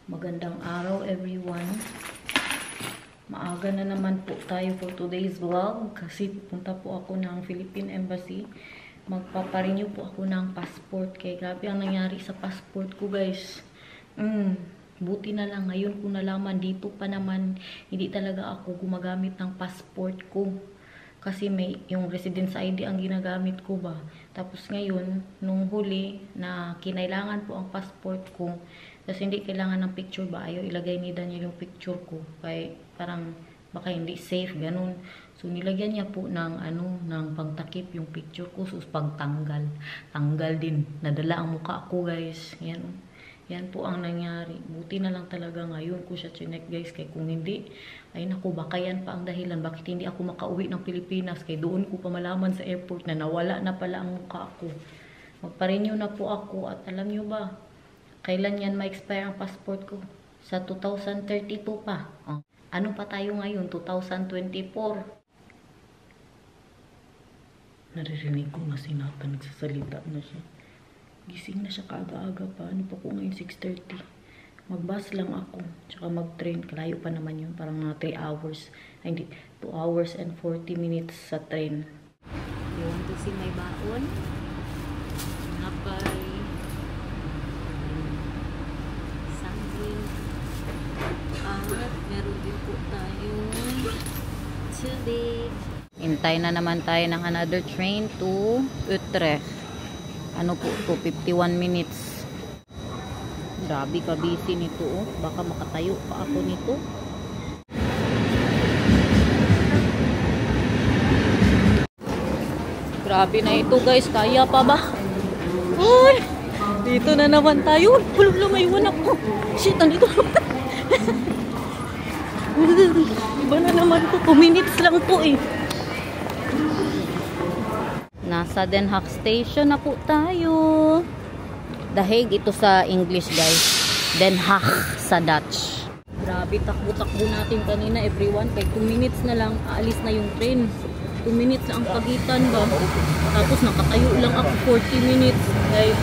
Magandang araw everyone. Maaga na naman po tayo for today's vlog kasi pupunta po ako ng Philippine Embassy. Magpaparenew po ako ng passport. Kaya grabe ang nangyari sa passport ko, guys. Buti na lang ngayon ko nalaman, dito pa naman hindi talaga ako gumagamit ng passport ko. Kasi may yung residence ID ang ginagamit ko ba. Tapos ngayon, nung huli na kinailangan po ang passport ko, kasi hindi kailangan ng picture ba, ayaw ilagay ni Daniel yung picture ko. Kaya parang baka hindi safe, ganun. So nilagyan niya po ng ng pangtakip yung picture ko. So pagtanggal, tanggal din. Nadala ang mukha ko, guys. Yan po ang nangyari. Buti na lang talaga ngayon ko siya chinek, guys. Kaya kung hindi, ay naku, baka yan pa ang dahilan. Bakit hindi ako makauwi ng Pilipinas? Kaya doon ko pa malaman sa airport na nawala na pala ang mukha ko. Magpa-renew na po ako. At alam nyo ba, kailan yan ma-expire ang passport ko? Sa 2032 pa. Ano pa tayo ngayon? 2024. Naririnig ko nga si Napa, nagsasalita na siya. Gising na siya kaaga-aga pa. Ano pa ko ngayon? 6:30. Mag-bus lang ako. Tsaka mag-train. Kalayo pa naman yun. Parang mga 3 hours. Ay, hindi. 2 hours and 40 minutes sa train. You want to see my baon? Napay. Sandwich. At meron din po tayong tubig. Hintay na naman tayo ng another train to Utrecht. Ano po to, 51 minutes. Grabe ka busy nito, oh. Baka makatayo pa ako nito. Grabe na ito, guys. Kaya pa ba? Uy! Dito na naman tayo. Pulog lumaywan ako. Shit, nandito. Iba na naman to. 2 minutes lang to eh. Nasa Den Haag Station na po tayo. The Hague ito sa English, guys. Den Haag sa Dutch. Grabe, takbo-takbo natin kanina, everyone. Kaya 2 minutes na lang, aalis na yung train. 2 minutes na ang pagitan ba. Tapos nakatayo lang ako 40 minutes. Kaya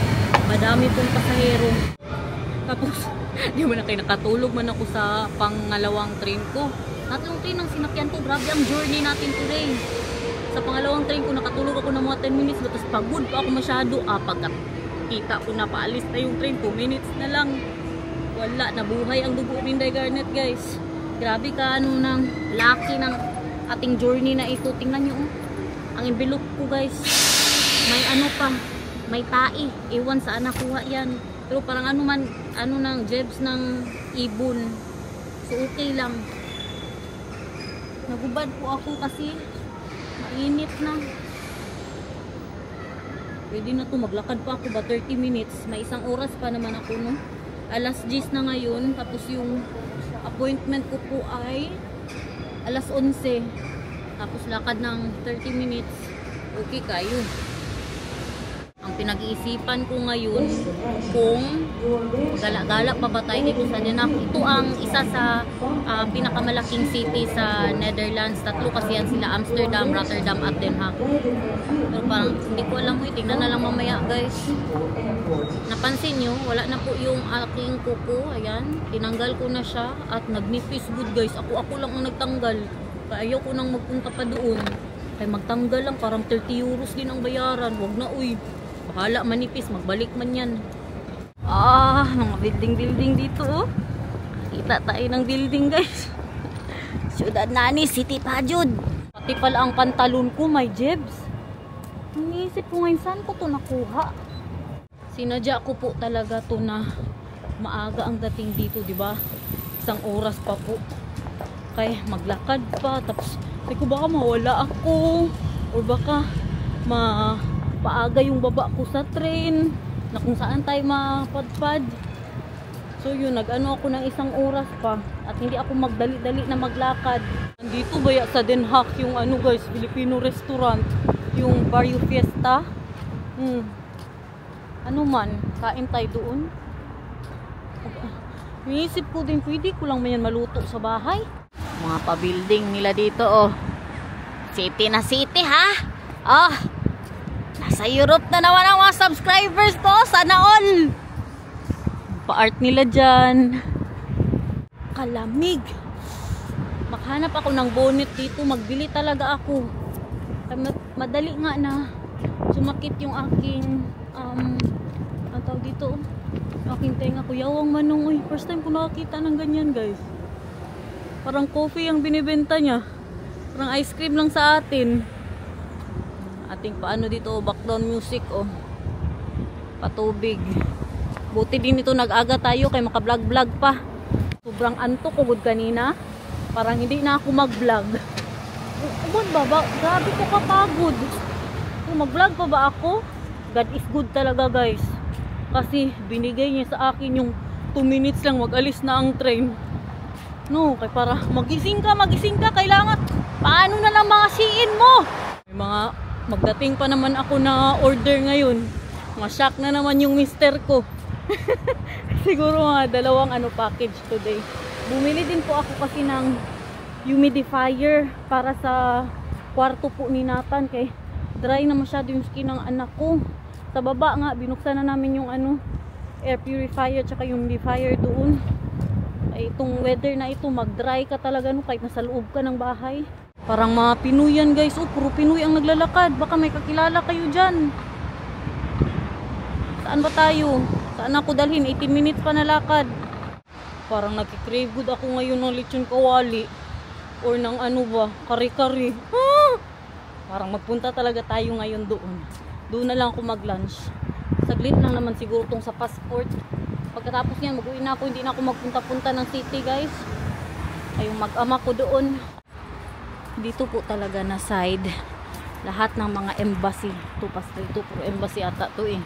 madami pong pasahero. Tapos, di ba na kayo nakatulog man ako sa pangalawang train ko. Tatlong train ang sinakyan ko. Grabe ang journey natin today. Sa pangalawang train ko, nakatulog ako ng mga 10 minutes. Tapos pagod pa ako masyado. Pagkakita ko na paalis na yung train, 2 minutes na lang. Wala, nabuhay ang dugo ni Inday Garnet, guys. Grabe ka, ng laki ng ating journey na ito. Tingnan nyo, ang envelope ko, guys. May pa, may tai. Ewan saan nakuha yan. Pero parang ng jebs ng ibon. So, okay lang. Nagubad po ako kasi mainit na. Pwede na to, maglakad pa ako ba 30 minutes. May 1 oras pa naman ako, no? Alas 10 na ngayon. Tapos yung appointment ko po ay alas 11. Tapos lakad ng 30 minutes. Okay kayo. Ang pinag-iisipan ko ngayon kung gala-gala pa ba tayo dito sa Den Haag. Ito ang isa sa pinakamalaking city sa Netherlands. 3 kasi yan sila, Amsterdam, Rotterdam at Den Haag. Pero parang hindi ko alam mo, tingnan na lang mamaya, guys. Napansin nyo, wala na po yung aking kuko. Ayan, tinanggal ko na siya at nagnipis good, guys. Ako lang ang nagtanggal. Kaya ayaw ko nang magpunta pa doon. Kaya magtanggal lang, parang 30 euros din ang bayaran. Wag na, uy. Bahala manipis, magbalik man yan. Mga building dito, oh. Kita tayo ng building, guys. Syudad Nani, City pa, Jud. Pati pala ang pantalon ko, may jebs. Iniisip ko ngayon, saan ko to nakuha? Sinadya ko po talaga to na maaga ang dating dito, di ba? 1 oras pa po. Kaya maglakad pa, tapos sabi ko baka mawala ako. Or baka paaga yung baba ko sa train na kung saan tayo mapadpad. So yun, nag-ano ako ng 1 oras pa at hindi ako magdali-dali na maglakad. Nandito ba sa Den Haag yung guys, Filipino restaurant, yung Barrio Fiesta. Ano man, kain tayo doon. Iisip ko din, pwede ko lang man yan maluto sa bahay. Mga pa-building nila dito, oh. City na city, ha? Nasa Europe na naman ang mga subscribers ko. Sana all. Pa-art nila dyan. napakalamig. Makahanap ako ng bonnet dito, magbili talaga ako. Madali nga na sumakit yung aking ang tawag dito, aking tenga ko. Yawang manong, uy, first time ko nakakita ng ganyan guys. Parang coffee ang binibenta niya, parang ice cream lang sa atin. Ating paano dito, background music oh, patubig. Buti din ito nag-aga tayo kay maka-vlog-vlog pa. Sobrang antok ko kanina, parang hindi na ako mag-vlog. Uban ba? Grabe ko kapagod. Mag-vlog pa ba ako? God is good talaga guys. Kasi binigay niya sa akin yung 2 minutes lang mag-alis na ang train. No, kay para magising ka, kailangan. Paano na lang mga siin mo? May mga magdating pa naman ako na order ngayon. Ma-shock na naman yung mister ko. Siguro mga 2 package today. Bumili din po ako kasi ng humidifier para sa kwarto po ni Nathan kay dry na masyado yung skin ng anak ko. Sa baba nga binuksan na namin yung air purifier tsaka yung humidifier doon. Ay itong weather na ito, mag-dry ka talaga no kahit nasa loob ka ng bahay. Parang mga Pinoy yan guys. Oh, puro Pinoy ang naglalakad. Baka may kakilala kayo dyan. Saan ba tayo? Saan ako dalhin? 18 minutes pa na lakad. Parang nagki-crave good ako ngayon ng lechon kawali. Or ng kari-kari. Parang magpunta talaga tayo ngayon doon. Doon na lang ako mag-lunch. Saglit lang naman siguro tong sa passport. Pagkatapos niyan, mag-uwi na ako. Hindi na ako magpunta-punta ng city guys. Ayong mag-ama ko doon. Dito po talaga na side lahat ng mga embassy. Ito pa street, ito puro embassy ata to eh.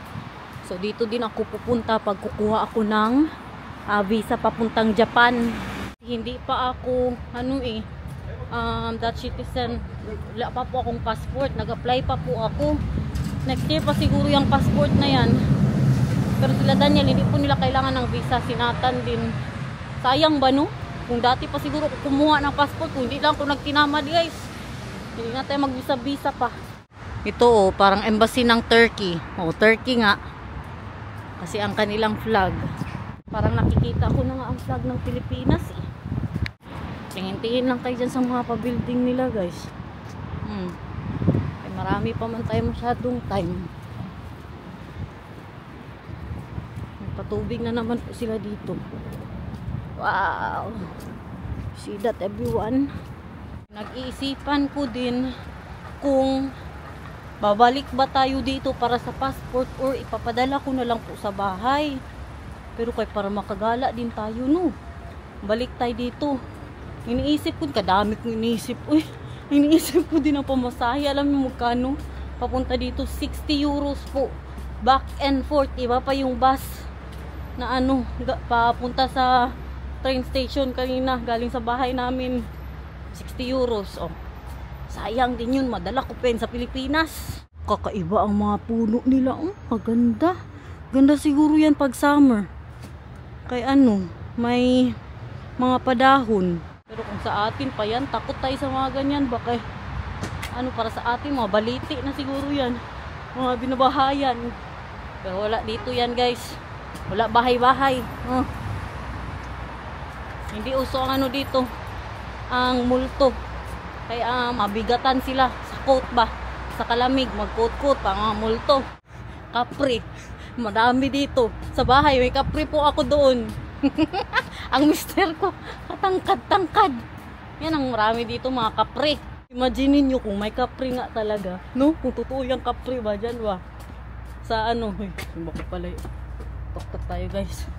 So dito din ako pupunta pag kukuha ako ng visa papuntang Japan. Hindi pa ako Dutch citizen. Wala pa po akong passport. Nag-apply pa po ako. Next year pa siguro yung passport na yan. Pero sila Daniel, hindi po nila kailangan ng visa. Sinatan din. Sayang ba no? Kung dati pa siguro kumuha ng passport, kung hindi lang ako nagtinamad guys. Hindi na tayo mag-visa pa. Ito oh, parang embassy ng Turkey. Oh, Turkey nga. Kasi ang kanilang flag. Parang nakikita ko na nga ang flag ng Pilipinas eh. Tingin-tingin lang kayo dyan sa mga pa-building nila guys. Ay, marami pa man tayo masyadong time. May patubig na naman po sila dito. Wow! See that everyone? Nag-iisipan ko din kung babalik ba tayo dito para sa passport or ipapadala ko na lang po sa bahay. Pero kay para makagala din tayo no. Balik tayo dito. Iniisip ko, kadami kong iniisip. Uy, iniisip ko din ang pamasahe. Alam niyo magkano? Papunta dito 60 euros po. Back and forth. Iba pa yung bus na papunta sa train station kanina. Galing sa bahay namin. 60 euros. Oh. Sayang din yun. Madala ko pen sa Pilipinas. Kakaiba ang mga puno nila. Oh, maganda. Ganda siguro yan pag summer. Kay may mga padahon. Pero kung sa atin pa yan, takot tayo sa mga ganyan. Baka para sa atin, mga baliti na siguro yan. Mga binabahayan. Pero wala dito yan guys. Wala bahay-bahay. Hindi uso ang dito. Ang multo. Kaya mabigatan sila sa coat ba. Sa kalamig, mag-coat-coat pa mga multo. Kapre. Madami dito. Sa bahay, may kapre po ako doon. Ang mister ko, katangkad-tangkad. Yan ang marami dito mga kapre. Imagine niyo kung may kapre nga talaga. No? Kung totoo yung kapre ba dyan ba? Sa bakit pala tok-tok tayo guys.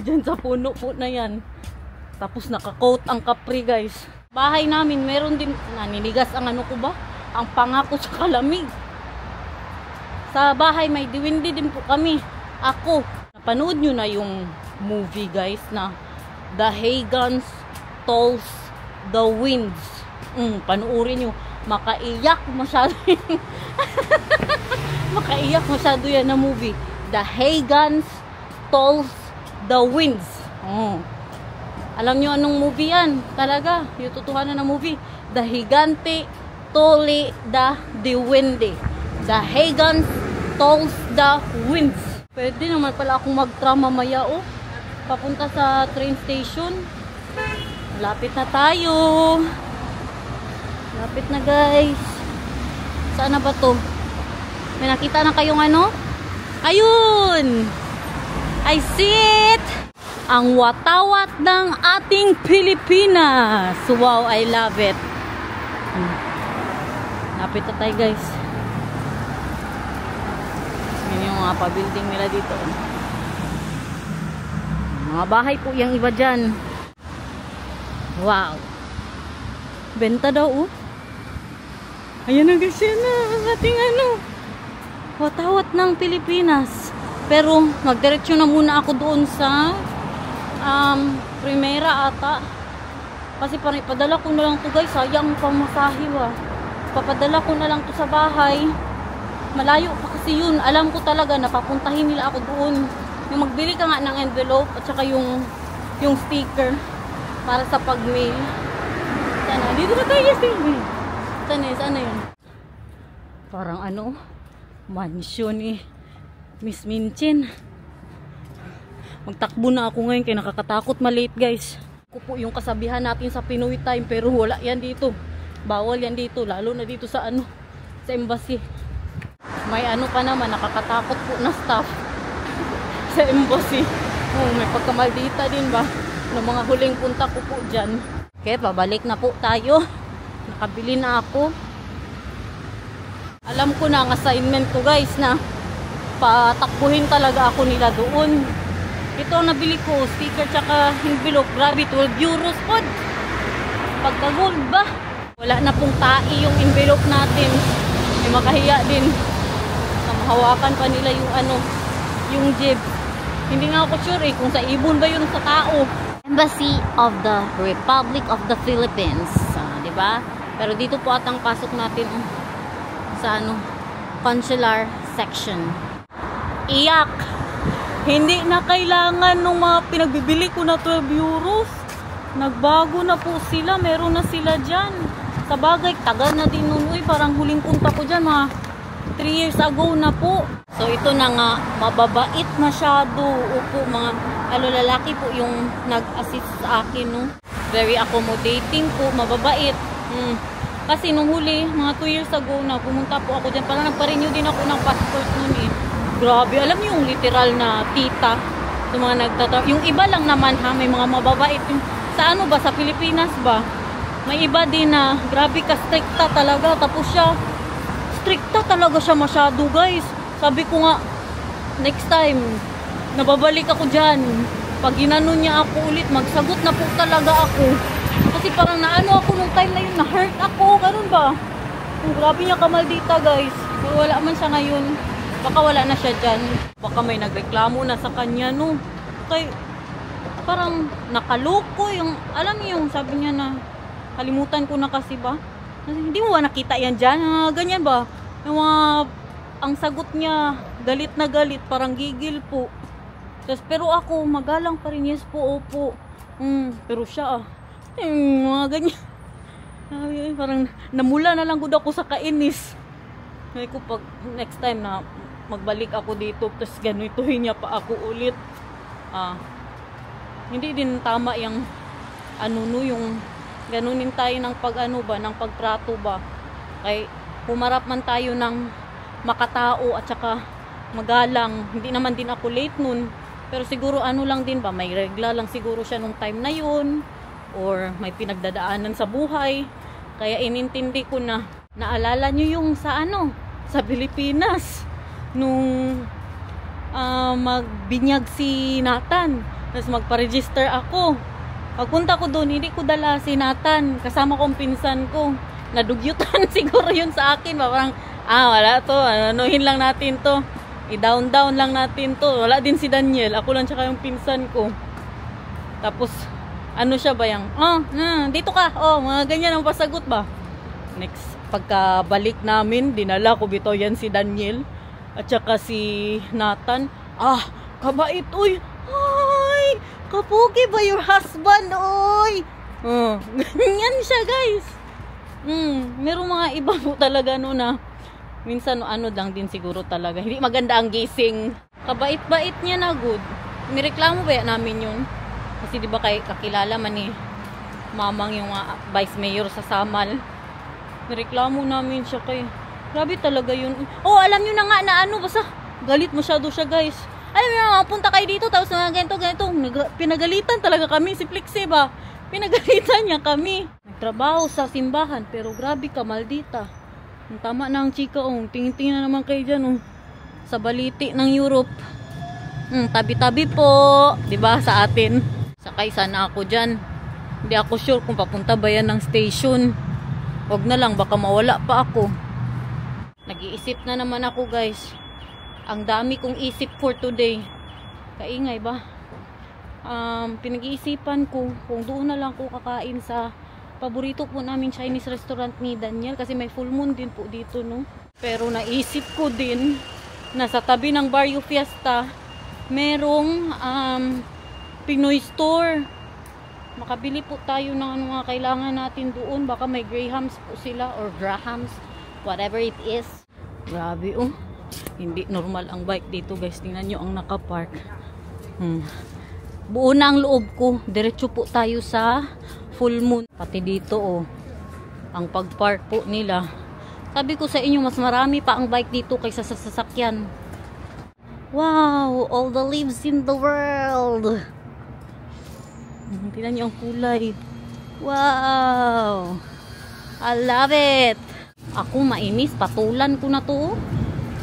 Dyan sa puno po na yan. Tapos naka-coat ang kapre guys. Bahay namin, meron din, naninigas ang ko ba? Ang pangako sa kalamig. Sa bahay may diwindi din po kami. Ako, napanood nyo na yung movie guys na The Hagens Tolls the Winds. Panuorin nyo. Makaiyak masyado. Makaiyak masyado yan na movie. The Hagens Tolls the Winds. Alam nyo anong movie yan? Talaga, yung totohanan ng movie. The Higante Tolli the Diwende. The Hagens Tolls the Winds. Pwede naman pala akong mag-tram mamaya papunta sa train station. Lapit na tayo. Lapit na guys. Saan na ba to? May nakita na kayong ano? Ayun! I see it! Ang watawat ng ating Pilipinas. Wow, I love it. Lapit na tayo guys. Yan yung mga pa-building nila dito. Mga bahay po yung iba dyan. Wow. Benta daw oh. Ayan na guys, yan na ang ating ano. Watawat ng Pilipinas. Pero magdiretso na muna ako doon sa Primera ata. Kasi padala ko na lang to guys. Sayang pamasahe ba. Papadala ko na lang to sa bahay. Malayo pa kasi yun. Alam ko talaga na papuntahin nila ako doon. Yung magbili ka nga ng envelope at saka yung sticker para sa pag-mail. Sana, dito na tayo sige. Sana yun. Parang ano, mansion ni Miss Minchin. Magtakbo na ako ngayon kaya nakakatakot malate guys. Ako po yung kasabihan natin sa Pinoy time pero wala yan dito. Bawal yan dito, lalo na dito sa ano, sa embassy. May ano pa naman, nakakatakot po na staff sa embassy. Oh, may pagkamaldita din ba ng mga huling punta ko po dyan. Okay, pabalik na po tayo. Nakabili na ako. Alam ko na ang assignment ko guys na patakbuhin talaga ako nila doon. Ito ang nabili ko, sticker tsaka envelope. Grabe, 12 euros po. Pagka-gold ba? Wala na pong tai yung envelope natin. May makahiya din. Hawakan pa nila yung ano, yung jib. Hindi nga ako sure kung sa ibon ba yun sa tao. Embassy of the Republic of the Philippines. Diba? Pero dito po atang pasok natin sa ano, consular section. Iyak! Hindi na kailangan nung mga pinagbibili ko na 12 euros. Nagbago na po sila. Meron na sila dyan. Sa bagay, tagal na din nun. Uy, parang huling punta ko dyan, mga 3 years ago na po. So, ito na nga, mababait masyado. Opo, mga lalaki po yung nag-assist sa akin, no? Very accommodating po, mababait. Kasi nung huli, mga 2 years ago na, pumunta po ako dyan. Parang nagpa-renew din ako ng passport nun eh. Grabe, alam niyo yung literal na tita sa mga nagtatawa. Yung iba lang naman ha, may mga mababait. Yung, sa ano ba, sa Pilipinas ba? May iba din na, grabe ka, stricta talaga. Tapos siya, stricta talaga siya masyado guys. Sabi ko nga, next time, nababalik ako dyan. Pag ginano niya ako ulit, magsagot na po talaga ako. Kasi parang naano ako nung time na yun, na-hurt ako, ganun ba? Grabe niya kamaldita guys. So, wala man siya ngayon. Baka wala na siya dyan. Baka may nagreklamo na sa kanya, no? Kaya, parang nakaloko yung, alam niyo yung sabi niya na, kalimutan ko na kasi ba? Hindi mo ba nakita yan dyan? Ganyan ba? Yung mga, ang sagot niya, galit na galit, parang gigil po. Pero ako, magalang pa rin, yes po, opo. Pero siya, mga ganyan. Parang namula na lang gud ako sa kainis. Ngayon ko pag next time na magbalik ako dito, tapos ganituhin niya pa ako ulit. Hindi din tama yung ano no, yung ganunin tayo ng pag-ano ba, ng pagtrato ba. Kay humarap man tayo ng makatao at saka magalang. Hindi naman din ako late nun. Pero siguro ano lang din ba, may regla lang siguro siya nung time na yun. Or may pinagdadaanan sa buhay. Kaya inintindi ko na. Naalala nyo yung sa ano, sa Pilipinas. Nung magbinyag si Nathan. Tapos magpa-register ako. Pagpunta ko doon, hindi ko dala si Nathan. Kasama kong pinsan ko. Nadugyutan siguro yun sa akin. Parang, wala to. Anuhin lang natin to. I-down-down lang natin to. Wala din si Daniel. Ako lang tsaka yung pinsan ko. Tapos, ano siya ba yung, dito ka. Mga ganyan ang pasagot ba? Next, pagkabalik namin, dinala ko bito yan si Daniel. At saka si Nathan. Kabait. Uy, ay, kapugi ba your husband? Uy. Ganyan siya guys. Merong mga iba po talaga no na minsan ano lang din siguro talaga. Hindi maganda ang gising. Kabait-bait niya na good. Nireklamo ba namin yun? Kasi di ba kay kakilala man mamang yung vice mayor sa Samal. Nireklamo namin siya kay, grabe talaga yun. Oh, alam nyo na nga na ano, basta galit masyado siya guys. Alam nyo na, punta kayo dito, tapos mga ganito. Pinagalitan talaga kami, si Flexie ba? Pinagalitan niya kami. Nagtrabaho sa simbahan, pero grabe ka, maldita. Ang tama na ang chika, oh. Tingin-tingin na naman kayo dyan, oh. Sa baliti ng Europe. Tabi-tabi po, 'di ba, sa atin. Sakay sana ako diyan. Hindi ako sure kung papunta ba yan ng station. Wag na lang, baka mawala pa ako. Nag-iisip na naman ako, guys. Ang dami kong isip for today. Kaingay ba? Pinag-iisipan ko kung doon na lang ko kakain sa paborito po namin Chinese restaurant ni Daniel kasi may full moon din po dito, no. Pero naisip ko din na sa tabi ng Barrio Fiesta merong Pinoy store. Makabili po tayo ng mga kailangan natin doon. Baka may Grahams po sila or Grahams, whatever it is. Grabe, oh. Hindi normal ang bike dito, guys. Tingnan nyo ang nakapark. Buo na ang loob ko. Diretso po tayo sa full moon. Pati dito, oh. Ang pagpark po nila. Sabi ko sa inyo, mas marami pa ang bike dito kaysa sa sasakyan. Wow, all the leaves in the world. Tingnan niyo ang kulay. Wow, I love it. Ako mainis, patulan ko na to.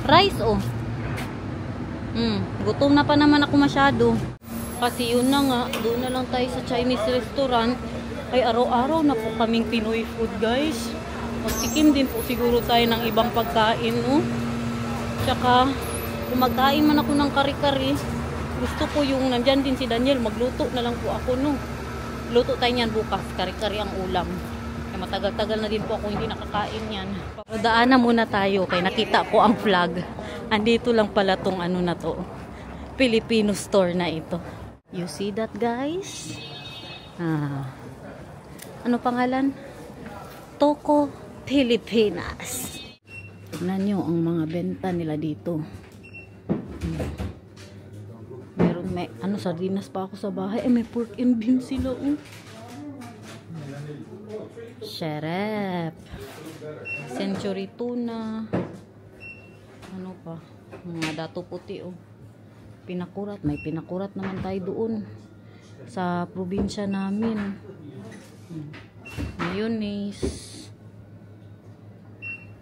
Rice, oh. Gutom na pa naman ako masyado. Kasi yun na nga, doon na lang tayo sa Chinese restaurant. Ay araw-araw na po kaming Pinoy food, guys. Magtikim din po siguro tayo ng ibang pagkain, no? Tsaka kung magkain man ako ng kari-kari, gusto ko yung nandyan din si Daniel, magluto na lang po ako, no. Luto tayo niyan bukas, kari-kari ang ulam. Kaya matagal-tagal na din po ako hindi nakakain yan. Daanan muna tayo, kaya nakita ko ang flag. Andito lang pala tong ano na to, Filipino store na ito. You see that, guys? Ano pangalan? Toko Pilipinas. Tignan nyo ang mga benta nila dito. Meron may sardinas pa ako sa bahay. May pork and beans sila, oh. Sheriff. Century tuna. Ano pa? Mga dato puti, oh. Pinakurat. May pinakurat naman tayo doon sa probinsya namin. Mayonnaise.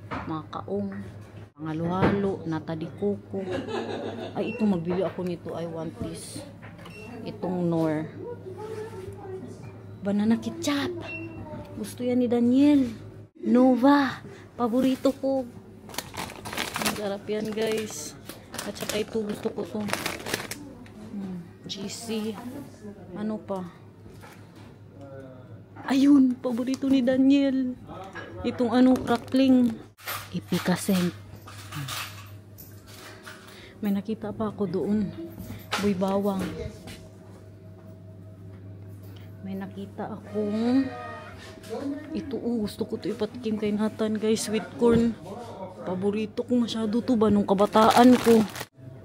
Mga kaong. Mga halo-halo, nata di coco. Ay, ito magbili ako nito. I want this. Itong Knorr. Banana ketchup. Gusto yan ni Daniel. Nova. Paborito ko. Masarap yan, guys. At saka ito, gusto ko to. GC. Ano pa? Ayun, paborito ni Daniel. Itong crackling. Ipikaseng. May nakita pa ako doon. Buy bawang. May nakita akong ito, gusto ko to ipatikim kay Nathan, guys. Sweet corn. Paborito ko masyado to ba nung kabataan ko.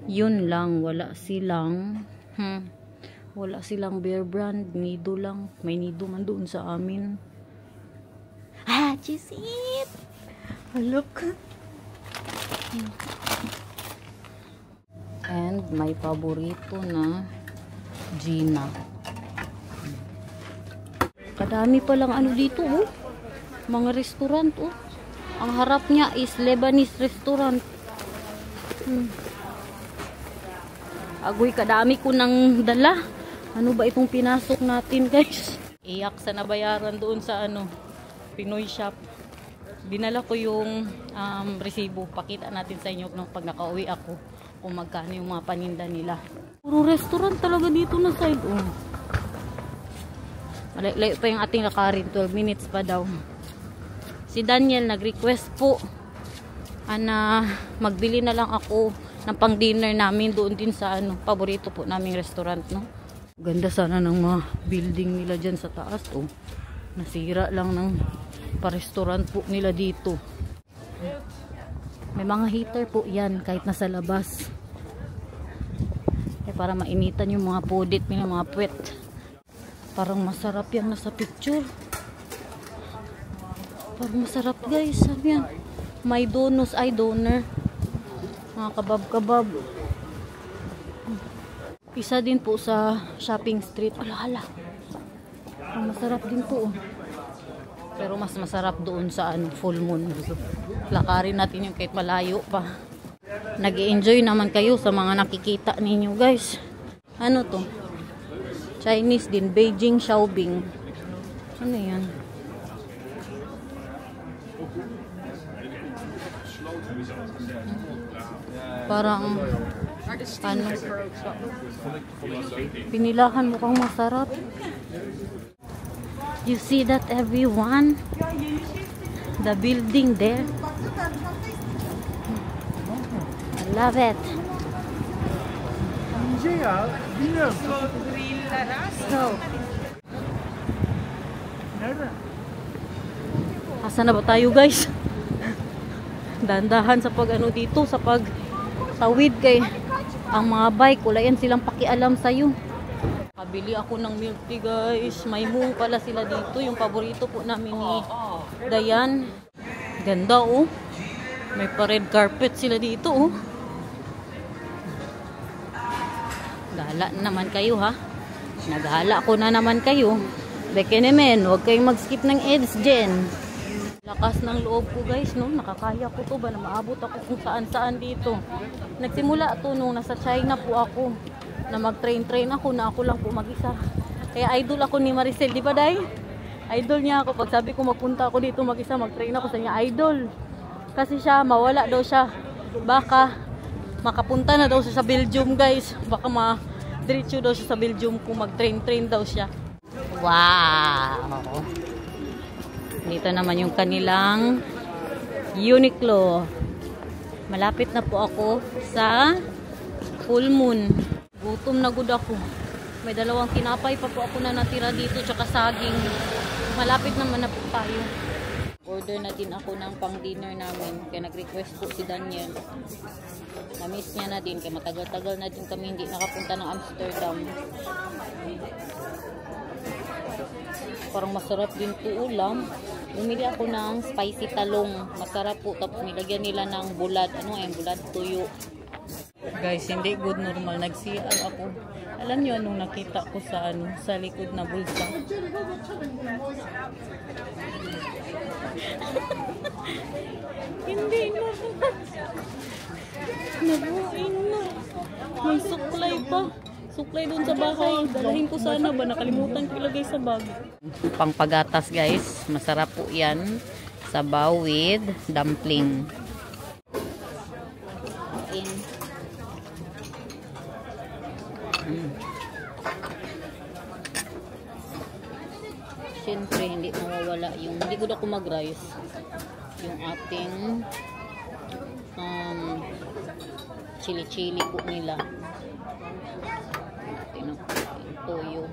Yun lang, wala silang Bear Brand. Nido lang. May Nido man doon sa amin. Just it. Look. And may paborito na Gina. Kadami palang dito, oh. Mga restaurant, oh. Ang harap niya is Lebanese restaurant. Agoy, kadami ko nang dala. Ano ba itong pinasok natin, guys? Iyak sa nabayaran doon sa Pinoy shop. Dinala ko yung resibo. Pakita natin sa inyo nung pag nakauwi ako kung magkano yung mga paninda nila. Puro restaurant talaga dito na side, oh. Malayo pa yung ating lakarin. 12 minutes pa daw. Si Daniel nag-request po na magbili na lang ako ng pang dinner namin doon din sa paborito po naming restaurant, no. Ganda sana ng mga building nila dyan sa taas, oh. Nasira lang ng pa-restaurant po nila dito. May mga heater po yan kahit nasa labas. Para mainitan yung mga pudit, mga puwet. Parang masarap yan nasa picture. Parang masarap guys. Sabi yan. May donos ay doner. Mga kabab-kabab. Isa din po sa shopping street. Ala. Parang masarap din po. Pero mas masarap doon sa full moon. Lakarin natin yung kahit malayo pa. Nag-i-enjoy naman kayo sa mga nakikita ninyo guys. Ano to? Chinese din. Beijing Xiaobing. Ano yan? Parang ano? Pinilahan mukhang masarap. You see that everyone? The building there. I love it. So, asa na ba tayo guys? Dandahan sa pag ano dito, sa pag tawid kay ang mga bike, wala yan silang pakialam sa'yo. Kabili ako ng milk tea guys. May moong pala sila dito. Yung paborito po namin ni Dayan. Ganda oh. May pa red carpet sila dito oh. Gala naman kayo ha. Naghala ko na naman kayo. Bekenemen, huwag kayong mag-skip ng ads dyan. Lakas ng loob ko guys, no? Nakakaya ko to ba na maabot ako kung saan-saan dito. Nagsimula to nung nasa China po ako. Na mag-train ako na ako lang po mag-isa. Kaya idol ako ni Maricel, di ba Day? Idol niya ako. Pag sabi ko magpunta ako dito mag-isa, mag-train ako sa niya, idol. Kasi siya, mawala daw siya. Baka makapunta na daw siya sa Belgium guys. Baka ma-diretso daw siya sa Belgium kung mag-train daw siya. Wow! Dito naman yung kanilang Uniqlo. Malapit na po ako sa full moon. Gutom na gud ako. May dalawang tinapay pa po ako na natira dito tsaka saging. Malapit naman na po tayo. Order na din ako ng pang dinner namin. Kaya nag-request po si Daniel. Na-miss niya na din. Kaya matagal-tagal na din kami hindi nakapunta ng Amsterdam. Parang masarap din po ulam. Bumili ako ng spicy talong. Masarap po. Tapos nilagyan nila ng bulad. Ano yung bulad? Tuyo. Guys, hindi good normal. Nag-CR ako. Alam niyo anong nakita ko sa sa likod na bulsa? Hindi na. Nabuin na. May suklay pa. Suklay doon sa bahay. Dalahin ko sana ba? Nakalimutan ko ilagay sa bag. Pangpagatas guys. Masarap po yan. Sabaw with dumpling. Siyempre hindi mawawala yung hindi ko na ako mag-rice yung ating chili po nila. Tingnan ko yung toyo.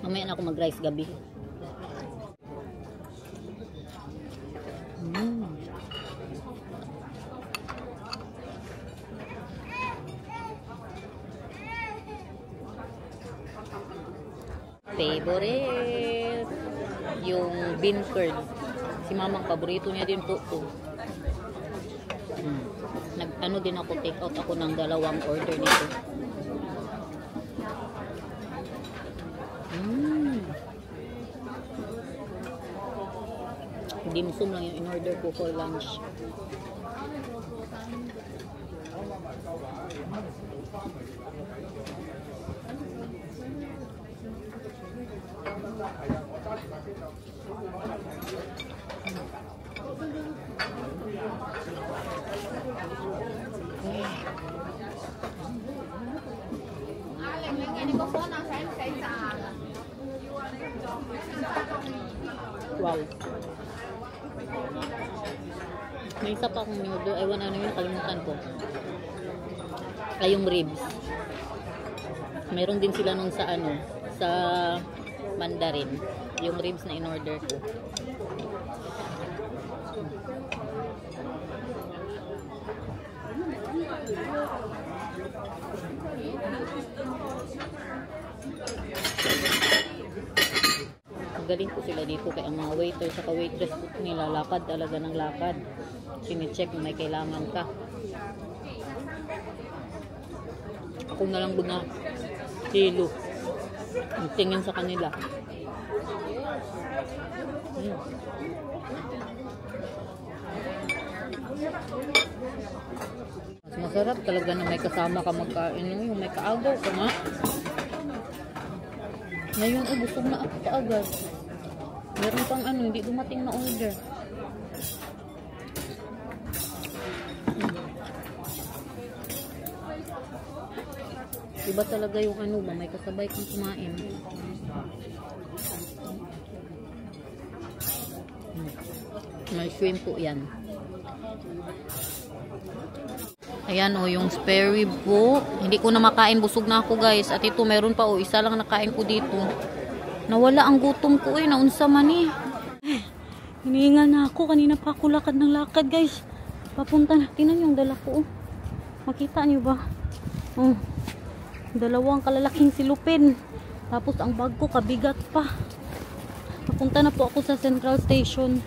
Mamaya na ako mag-rice gabi. Favorite yung bean curd. Si mamang paborito niya din po to. Nag-ano din ako, take out ako ng dalawang order nito. Dimsum lang yung in-order ko for lunch. Wow. May isa pa akong noodle. Ewan ano yun, nakalimutan ko. Ay, yung ribs. Meron din sila nun sa sa Mandarin. Yung ribs na in-order ko. Galing po sila dito kaya ang mga waiter sa waitress po nila lakad talaga ng lakad. Sine-check kung may kailangan ka. Ako na lang na kilo. Tingin sa kanila. Mas masarap talaga na may kasama ka magkain. Yung may kaagaw ka nga. Ngayon, busog na ako kaagad. Meron pang hindi dumating na order. Iba talaga yung ba, may kasabay kang kumain. May shrimp po yan. Ayan yung spare rib po. Hindi ko na makain, busog na ako guys. At ito meron pa isa lang nakain ko dito. Nawala ang gutom ko naunsa man hinihingal na ako. Kanina pa ako lakad ng lakad guys. Papunta na. Tingnan yung dala ko Makita niyo ba? Dalawang kalalaking silupin. Tapos ang bag ko kabigat pa. Papunta na po ako sa Central Station.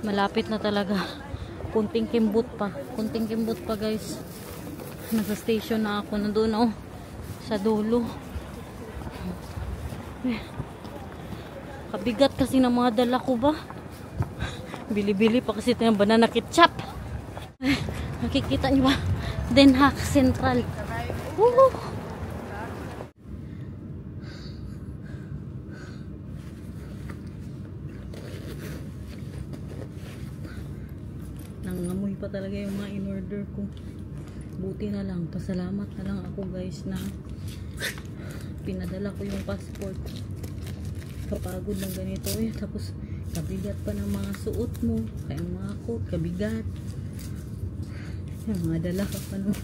Malapit na talaga. Kunting kimbot pa. Kunting kimbot pa guys. Nasa station na ako. Nandun sa dulo. Kabigat kasi ng mga dala ko ba? Bili-bili pa kasi ito yung banana ketchup. Nakikita niyo ba? Den Haag Central. Woohoo! Nangangamoy pa talaga yung mga in-order ko. Buti na lang. Pasalamat na lang ako guys na pinadala ko yung passport. Kapagod ng ganito tapos kabigat pa ng mga suot mo. Kaya mga coat, kabigat. Yung mga dala ka pa ng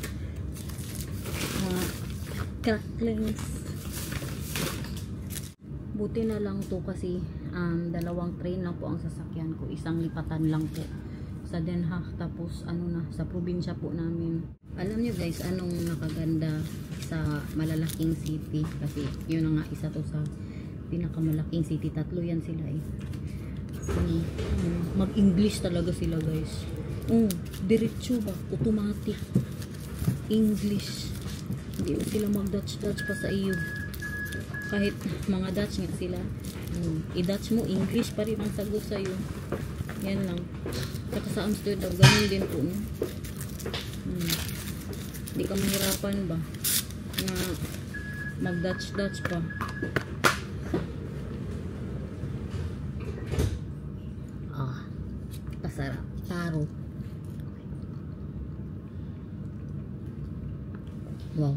mga cracklings. Buti na lang to kasi dalawang train lang po ang sasakyan ko. Isang lipatan lang po sa Den Haag. Tapos sa probinsya po namin. Alam niyo guys, anong nakaganda sa malalaking city? Kasi yun na nga isa to sa pinakamalaking city. Tatlo yan sila mag-English talaga sila guys. Diretso ba? Automatic English. Hindi sila mag-Dutch pa sa iyo. Kahit mga Dutch nga sila, i-Dutch mo, English pa rin ang sagot sa iyo. Yan lang. Saka sa Amsterdam, ganun din po. Hindi ka mahirapan ba na mag-Dutch pa. Masarap. Taro. Wow.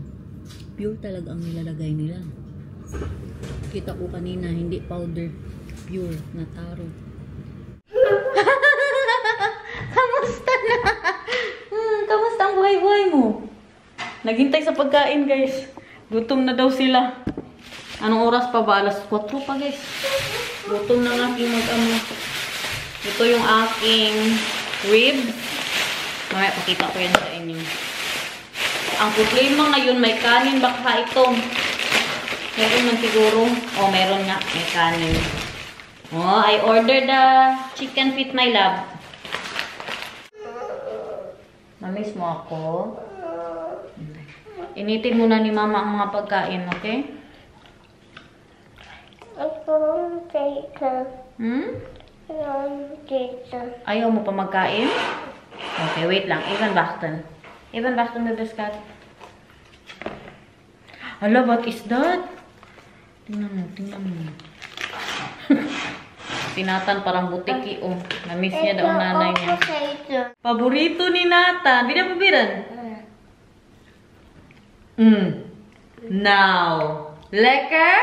Pure talaga ang nilalagay nila. Kita ko kanina, hindi powder. Pure na taro. Kamusta na? Kamusta ang buhay-buhay mo? Naghintay sa pagkain guys. Gutom na daw sila. Anong oras pa ba? Alas 4 pa guys. Gutom na nga aking mag-ama. Ito yung aking rib. Mamaya pakita ko yan sa inyo. Ang problema ngayon, may kanin baka ito. Meron man siguro. Meron nga. May kanin. I ordered the chicken feet, my love. Mamiss mo ako. Initin muna ni mama ang mga pagkain, okay? Ayaw mo pa magkain? Okay, wait lang. Even Bachten with the scat. Hala, what is that? Tingnan mo. Si Nathan parang butiki, Namiss niya daw ang nanay niya. Paborito ni Nathan. Di na pabiran? Now. Lekker?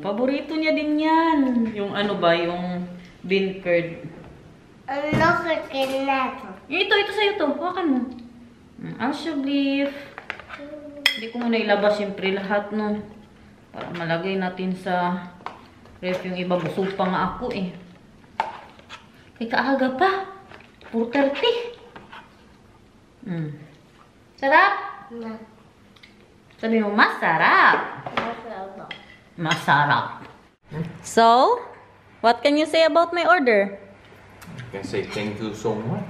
Paborito niya din yan. Yung yung bean curd. Ito sa'yo to. Hawakan mo. Alsjeblieft. Hindi ko muna ilabas siyempre lahat, no. Para malagay natin sa ref yung iba. Busog pa nga ako, Kaya kaaga pa. 4:30. Sarap? Sabi mo, masarap. Masarap. So, what can you say about my order? I can say thank you so much.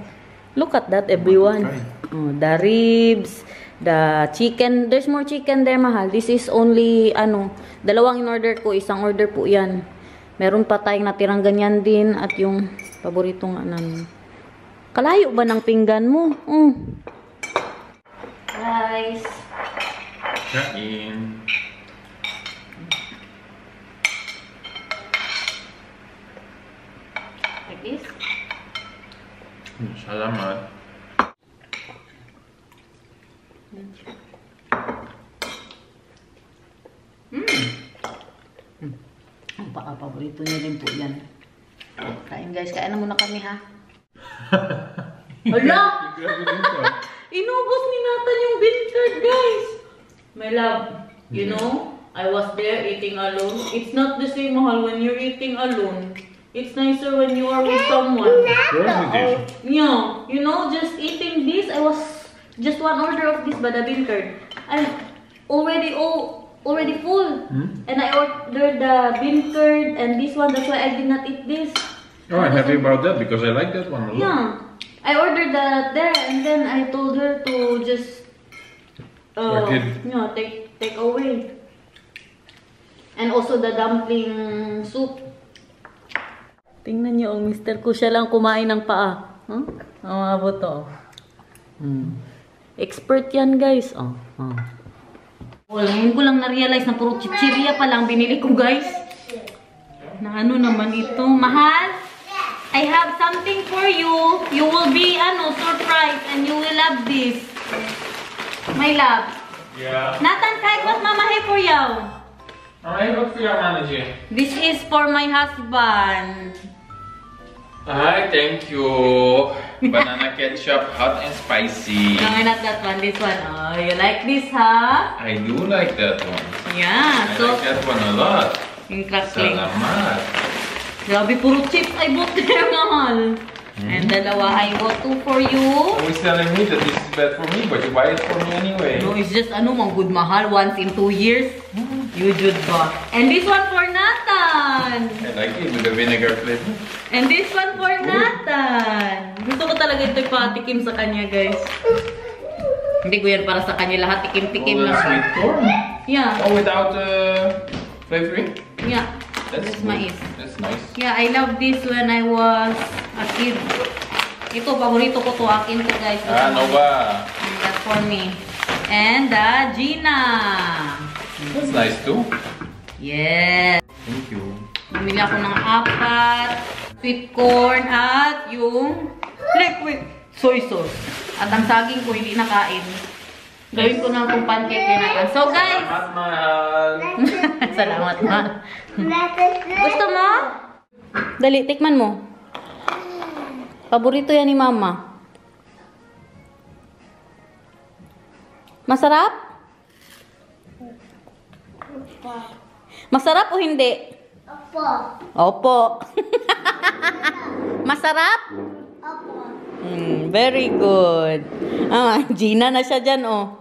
Look at that, everyone. Oh, the ribs, the chicken. There's more chicken there, mahal. This is only, dalawang in-order ko. Isang order po yan. Meron pa tayong natirang ganyan din. At yung paborito nga namin. Kalayo ba ng pinggan mo? Guys. Kain. Like this. Salamat. Ang paborito niya din po yan. Kain guys, kain na muna kami ha. Hala! Inubos ni Nathan yung beancurd guys. My love, you know, I was there eating alone. It's not the same, mahal, when you're eating alone. It's nicer when you are with someone. Yeah, you know, just eating this, I was just one order of this bada beancurd. I'm already full. And I ordered the beancurd and this one, that's why I did not eat this. Oh, I'm happy about that because I like that one a lot. Yeah, I ordered that there and then I told her to just take away. And also the dumpling soup. Tingnan niyo, mister ko, siya lang kumain ng paa. Huh? Mga buto. Expert yan, guys. Well, ngayon ko lang na-realize na puro chichirya pa lang binili ko, guys. Na ano naman ito. Mahal, I have something for you. You will be, surprised and you will love this. My love. Yeah. Nathan, kahit what mamahe for you. I hope you are managing. This is for my husband. Hi, thank you. Banana ketchup, hot and spicy. No, not that one. This one. Oh, you like this, huh? I do like that one. Yeah. I like that one a lot. Yung crackling. Salamat. Grabe, puro chips ay bought there, mahal. And dalawa ay bought two for you. Always telling me that this is bad for me, but you buy it for me anyway. No, it's just mga good mahal once in 2 years. You should buy. And this one for Nathan. I like it with the vinegar flavor. And this one for Nathan. Gusto ko talaga ito patikim sa kanya, guys. Hindi ko yan para sa kanya lahat. Tikim-tikim lang. Sweet corn. Yeah. Oh, without flavoring? Yeah. That's mais. That's nice. Yeah, I love this when I was a kid. Ito, paborito ko to. Akin to, guys. Nova. And that's for me. And Gina. That's nice too. Yes. Thank you. Bumili ako ng 4 sweet corn at yung liquid soy sauce. At ang saging ko hindi nakain. Gawin ko na itong pancake natin. So guys! Salamat, mahal. Salamat, mahal. Gusto mo? Dali, tikman mo. Paborito yan ni Mama. Masarap? Masarap o hindi? Opo. Opo. Masarap? Opo. Very good. Gina na siya dyan, oh.